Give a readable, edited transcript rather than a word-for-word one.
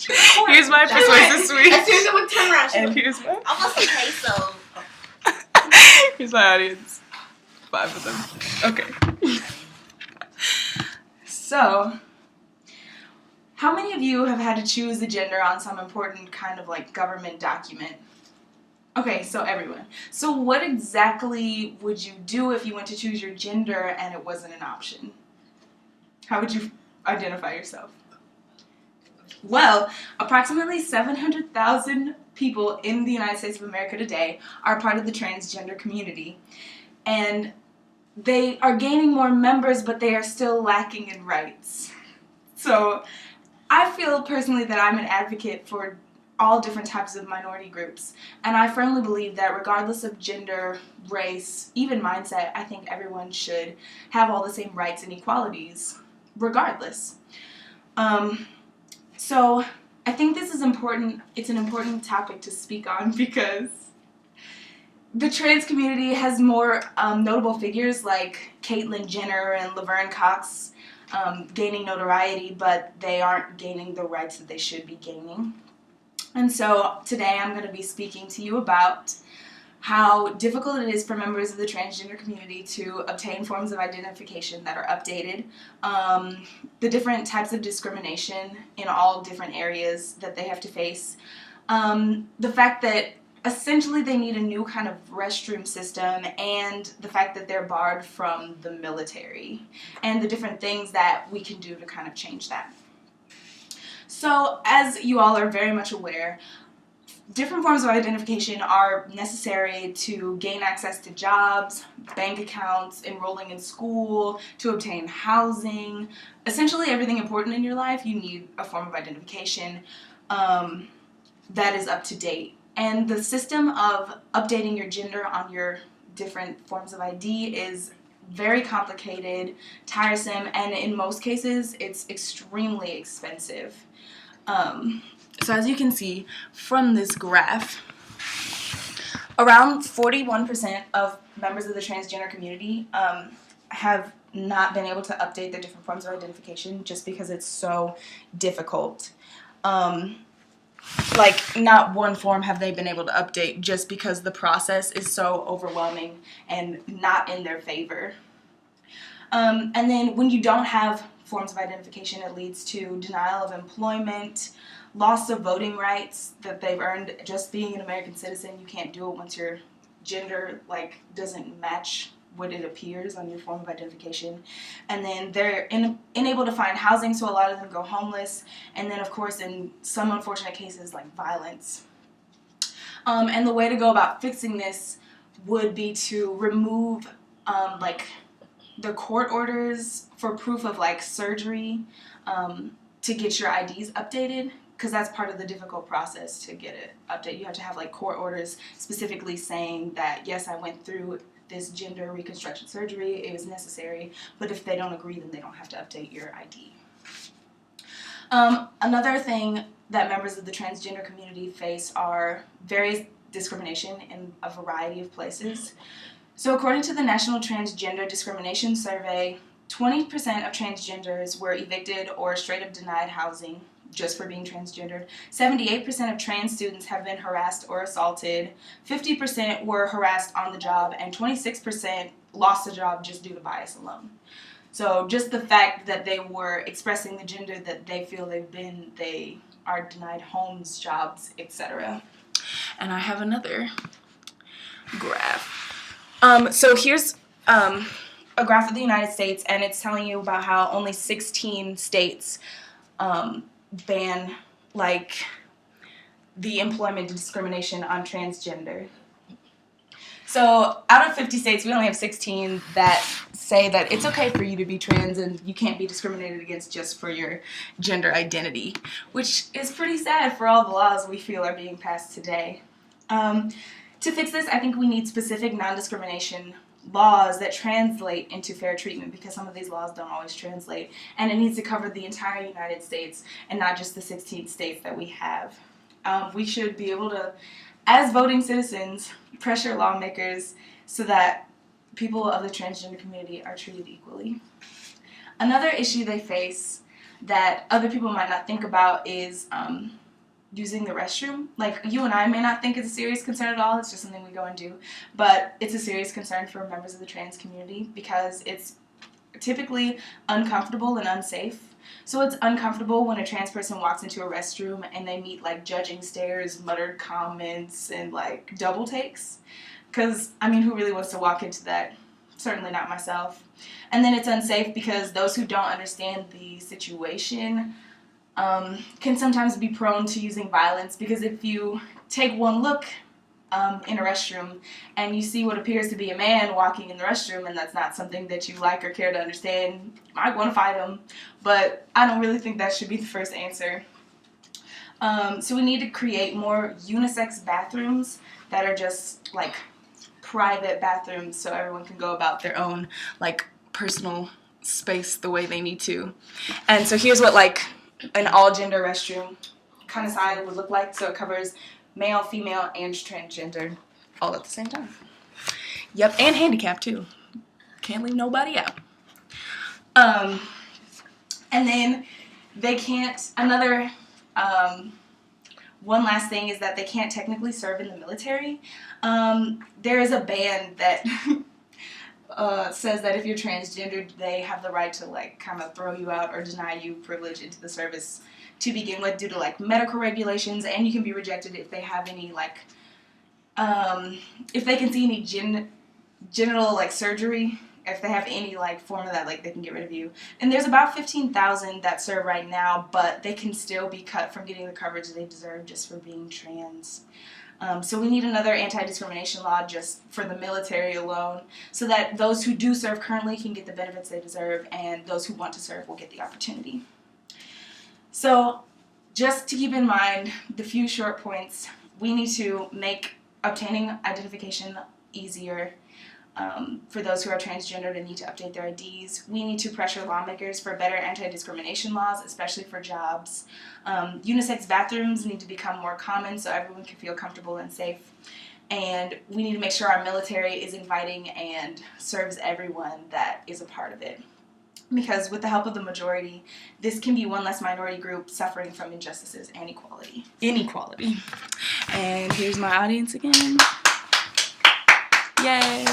Here's my persuasive sweet. As soon as it would turn around, she And would here's my almost a queso. here's my audience. 5 of them. Okay. So, how many of you have had to choose a gender on some important kind of like government document? Okay, so everyone. So what exactly would you do if you went to choose your gender and it wasn't an option? How would you identify yourself? Well, approximately 700,000 people in the United States of America today are part of the transgender community. And they are gaining more members, but they are still lacking in rights. So I feel personally that I'm an advocate for all different types of minority groups. And I firmly believe that regardless of gender, race, even mindset, I think everyone should have all the same rights and equalities, regardless. So I think this is important. It's an important topic to speak on because the trans community has more notable figures like Caitlyn Jenner and Laverne Cox gaining notoriety, but they aren't gaining the rights that they should be gaining. And so today I'm going to be speaking to you about how difficult it is for members of the transgender community to obtain forms of identification that are updated, the different types of discrimination in all different areas that they have to face, the fact that essentially they need a new kind of restroom system, and the fact that they're barred from the military, and the different things that we can do to kind of change that. So, as you all are very much aware, different forms of identification are necessary to gain access to jobs, bank accounts, enrolling in school, to obtain housing. Essentially everything important in your life, you need a form of identification that is up to date. And the system of updating your gender on your different forms of ID is very complicated, tiresome, and in most cases, it's extremely expensive. So as you can see from this graph, around 41% of members of the transgender community have not been able to update their different forms of identification just because it's so difficult. Like, not one form have they been able to update just because the process is so overwhelming and not in their favor. And then when you don't have forms of identification, it leads to denial of employment, loss of voting rights that they've earned just being an American citizen. You can't do it once your gender doesn't match what it appears on your form of identification. And then they're unable to find housing, so a lot of them go homeless. And then, of course, in some unfortunate cases, like violence. And the way to go about fixing this would be to remove, the court orders for proof of, surgery to get your IDs updated, because that's part of the difficult process to get it updated. You have to have, court orders specifically saying that, yes, I went through this gender reconstruction surgery, it was necessary, but if they don't agree, then they don't have to update your ID. Another thing that members of the transgender community face are various discrimination in a variety of places. So according to the National Transgender Discrimination Survey, 20% of transgenders were evicted or straight up denied housing just for being transgendered. 78% of trans students have been harassed or assaulted. 50% were harassed on the job, and 26% lost a job just due to bias alone. So just the fact that they were expressing the gender that they feel they are denied homes, jobs, etc. And I have another graph. So here's a graph of the United States, and it's telling you about how only 16 states ban the employment discrimination on transgender. So out of 50 states, we only have 16 that say that it's okay for you to be trans and you can't be discriminated against just for your gender identity, which is pretty sad for all the laws we feel are being passed today. To fix this, I think we need specific non-discrimination laws that translate into fair treatment, because some of these laws don't always translate, and it needs to cover the entire United States and not just the 16 states that we have. We should be able to, as voting citizens, pressure lawmakers so that people of the transgender community are treated equally. Another issue they face that other people might not think about is using the restroom. Like, you and I may not think it's a serious concern at all, it's just something we go and do, but it's a serious concern for members of the trans community because it's typically uncomfortable and unsafe. So it's uncomfortable when a trans person walks into a restroom and they meet like judging stares, muttered comments, and like double takes. Because, I mean, who really wants to walk into that? Certainly not myself. And then it's unsafe because those who don't understand the situation can sometimes be prone to using violence, because if you take one look in a restroom and you see what appears to be a man walking in the restroom and that's not something that you like or care to understand, you might want to fight him. But I don't really think that should be the first answer. So we need to create more unisex bathrooms that are just like private bathrooms so everyone can go about their own like personal space the way they need to. And so here's what like an all-gender restroom kind of side would look like. So it covers male, female, and transgender all at the same time. Yep, and handicapped too. Can't leave nobody out. And then they can't, one last thing is that they can't technically serve in the military. There is a ban that says that if you're transgendered, they have the right to like kind of throw you out or deny you privilege into the service to begin with due to like medical regulations, and you can be rejected if they have any like if they can see any genital like surgery, if they have any like form of that, like they can get rid of you. And there's about 15,000 that serve right now, but they can still be cut from getting the coverage they deserve just for being trans. So we need another anti-discrimination law just for the military alone, so that those who do serve currently can get the benefits they deserve, and those who want to serve will get the opportunity. So just to keep in mind the few short points, we need to make obtaining identification easier. For those who are transgendered and need to update their IDs. We need to pressure lawmakers for better anti-discrimination laws, especially for jobs. Unisex bathrooms need to become more common so everyone can feel comfortable and safe. And we need to make sure our military is inviting and serves everyone that is a part of it. Because with the help of the majority, this can be one less minority group suffering from injustices and inequality. And here's my audience again. Yay!